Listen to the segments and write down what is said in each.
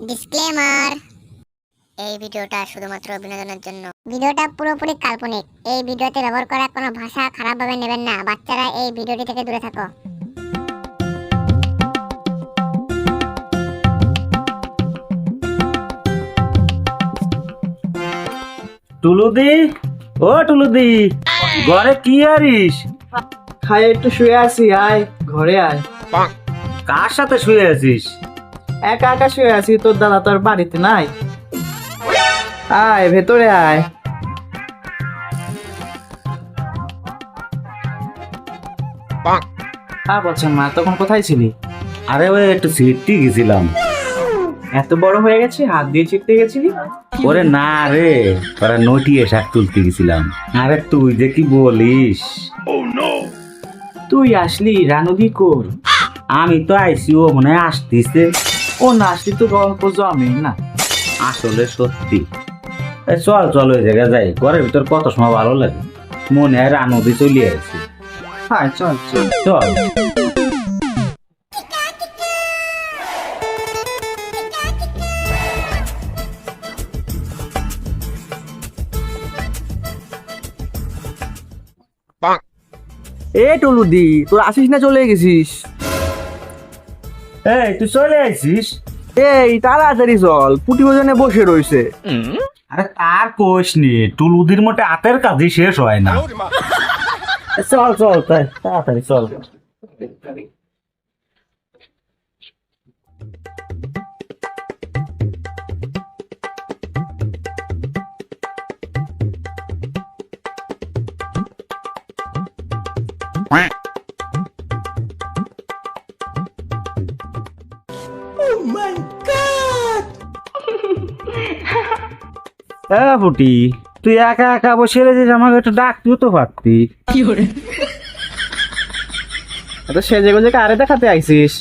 Disclaimer, এই ভিডিওটা শুধুমাত্র বিনোদনের জন্য। ভিডিওটা পুরোপুরি কাল্পনিক। এই ভিডিওতে ব্যবহার করা কোনো ভাষা খারাপভাবে নেবেন না। বাচ্চারা এই ভিডিওটি থেকে দূরে থাকো। টুলুদি, ও টুলুদি, ঘরে কি আরিস? খাই একটু শুয়ে আছি, আয় ঘরে আয়। কার সাথে শুয়ে আছিস? একা একা শুয়ে আছি, তোর দাদা তোর বাড়িতে নাই। আয় ভেতরে আয়। বলছেন মা, তখন কোথায় ছিলি? আরে ওই একটু সিটটি গেছিলাম। এত বড় হয়ে গেছে, হাত দিয়ে চিপতে গেছিলি? ওরে না রে, ওরা নটিয়ে শাক তুলতে গেছিলাম। আরে তুই যে কি বলিস? তুই আসলি, রানুদি কর। আমি তো আইসি, ও মনে হয় আসতিছে। ও না আসলি তো গল্প জমে না। আসলে সত্যি। চল চল, ওই জায়গায় যাই। ঘরের ভিতর কত সময় ভালো লাগে, মনে হয় রানদি চলে আসছে। হ্যাঁ চল চল চল। এ টলুদি, তোর আসিস না চলে গেছিস? এই তুই চলে আসিস? এই তাড়াতাড়ি চল, পুটি ওজনে বসে রইছে। আরে তার কোষ নি, টুলুদির মোটে হাতের কাজই শেষ হয় না। চল চল, তাই তাড়াতাড়ি চল। ফুটি, তুই একা একা বসে রেছিস, আমাকে একটু ডাকতেও তো পারতি। তো সেজে গুজে কারে দেখাতে আইছিস?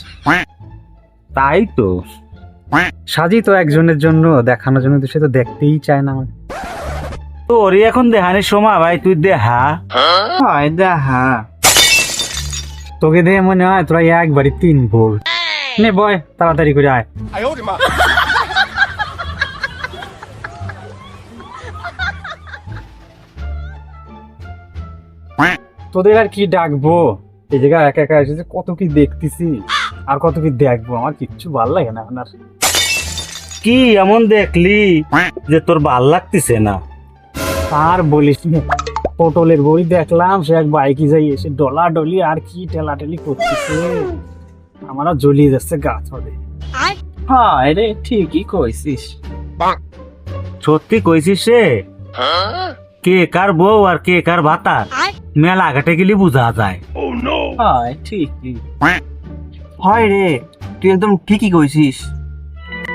তাই তো সাজি তো একজনের জন্য, দেখানোর জন্য, তো সে তো দেখতেই চায় না আমাকে। তোরই এখন দেহানির সময়, ভাই তুই দেহা। হয় দেখা। তোকে দেখে মনে হয় তোরা একবারই 3 ভোর। নে বয়, তাড়াতাড়ি করে আয়। তোদের আর কি ডাকবো, এই জায়গায় একা একা এসেছে, কত কি দেখতেছি আর কত কি দেখবো, আমার কিচ্ছু ভালো লাগে না আপনার। কি এমন দেখলি যে তোর ভাল লাগতেছে না? আর বলিস না, পটলের বই দেখলাম, সে এক বাইকে যাই এসে ডলা ডলি আর কি ঠেলাঠেলি করতেছে, আমারও জ্বলিয়ে যাচ্ছে গাছ হবে। হ্যাঁ রে, ঠিকই কইছিস। সত্যি কইছিস রে? কে কার বউ আর কে কার ভাতা মেলা ঘাটে গেলি বুঝা যায়। হয় ঠিকই। হয় রে, তুই একদম ঠিকই কইছিস।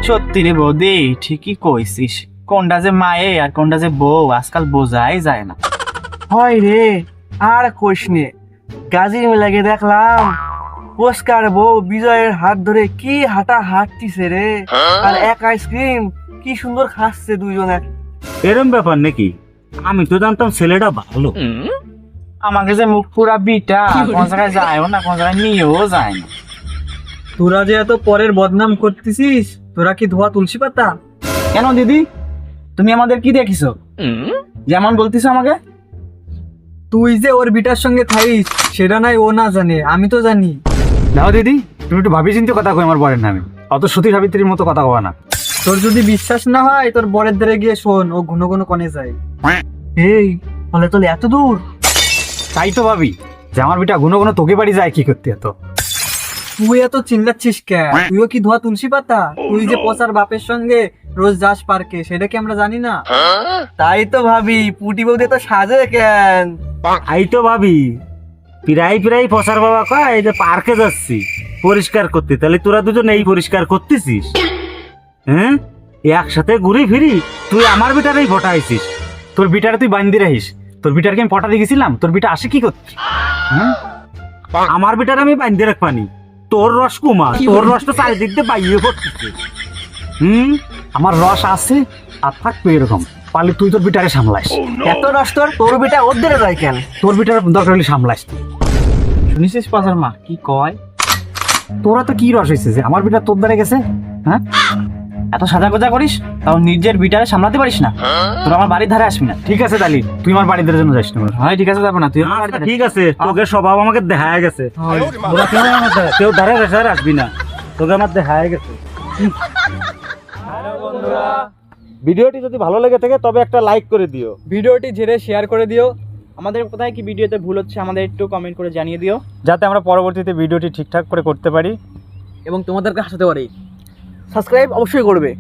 সত্যি রে বৌদি, ঠিকই কইছিস। কোনটা যে মায়ে আর কোনটা যে বউ আজকাল বোঝাই যায় না। হয় রে, আর কইস নে, গাজীর মেলাকে দেখলাম পুরস্কার বউ বিজয়ের হাত ধরে কি হাঁটা হাঁটতিছে রে, আর এক আইসক্রিম কি সুন্দর খাচ্ছে দুইজনে। এরম ব্যাপার নাকি? আমি তো জানতাম ছেলেটা ভালো। আমাকে যে মুখ পুরা বিটা, কোন জায়গায় যায়ও না, কোন জায়গায় নিয়েও যায় না। তোরা যে এত পরের বদনাম করতেছিস, তোরা কি ধোয়া তুলসী পাতা? কেন দিদি, তুমি আমাদের কি দেখিছো যেমন বলতিস আমাকে? তুই যে ওর বিটার সঙ্গে থাইস সেটা নাই ও না জানে, আমি তো জানি। দাও দিদি, তুমি একটু ভাবি চিন্তে কথা কই আমার বরের নামে, অত সতী সাবিত্রীর মতো কথা কবা না। তোর যদি বিশ্বাস না হয় তোর বরের ধারে গিয়ে শোন, ও ঘন ঘন কনে যায়। এই বলে তোলে এত দূর? তাই তো ভাবি যে আমার বিটা ঘন ঘন তোকে বাড়ি যায় কি করতে। এত তুই এত চিল্লাচ্ছিস কেন? তুইও কি ধোয়া তুলসী পাতা? তুই যে পচার বাপের সঙ্গে রোজ যাস পার্কে, সেটা কি আমরা জানি না? তাই তো ভাবি, পুটি বৌদি তো সাজে কেন? আই তো ভাবি, প্রায় প্রায় ফসার বাবা কয় এই যে পার্কে যাচ্ছি পরিষ্কার করতে, তাহলে তোরা দুজন এই পরিষ্কার করতেছিস? হ্যাঁ, একসাথে ঘুরি ফিরি, তুই আমার বিটারেই ফটাইছিস। তোর বিটারে তুই বান্দি রাখিস, তোর বিটারকে আমি পটাতে গেছিলাম, তোর বিটা আসে কি করতে? হ্যাঁ, আমার বিটার আমি বান্ধে রাখবানি, তোর রস কুমা, তোর রস তো চারিদিক দিয়ে বাইয়ে পড়তেছে। আমার রস আছে আর থাকবে এরকম, পারলে তুই তোর বিটারে সামলাইস। এত রস তোর বিটা ওদের যায় কেন? তোর বিটার দরকার হলে সামলাইস তুই। শুনিস পাচার মা কি কয়? তোরা তো কি রস হয়েছে যে আমার বিটা তোর দ্বারা গেছে? হ্যাঁ, এত সাজা গোজা করিস, তাও নিজের বিটারে সামলাতে পারিস না। তোর আমার বাড়ির ধারে আসবি না। ঠিক আছে তালি, তুই আমার বাড়িতে জন্য যাস না। হয় ঠিক আছে, যাবো না, তুই আমার বাড়ির ধারে- ঠিক আছে, তোকে স্বভাব আমাকে দেখা গেছে। হয়। তোরা কেউ ধারে রেসার আসবি না, তোকে আমার দেখা গেছে। ভিডিওটি যদি ভালো লেগে থাকে তবে একটা লাইক করে দিও। ভিডিওটি ঝেড়ে শেয়ার করে দিও, আমাদের কোথায় কি ভিডিওতে ভুল হচ্ছে আমাদের একটু কমেন্ট করে জানিয়ে দিও। যাতে আমরা পরবর্তীতে ভিডিওটি ঠিকঠাক করে করতে পারি। এবং তোমাদেরকে হাসাতে পারি। সাবস্ক্রাইব অবশ্যই করবে।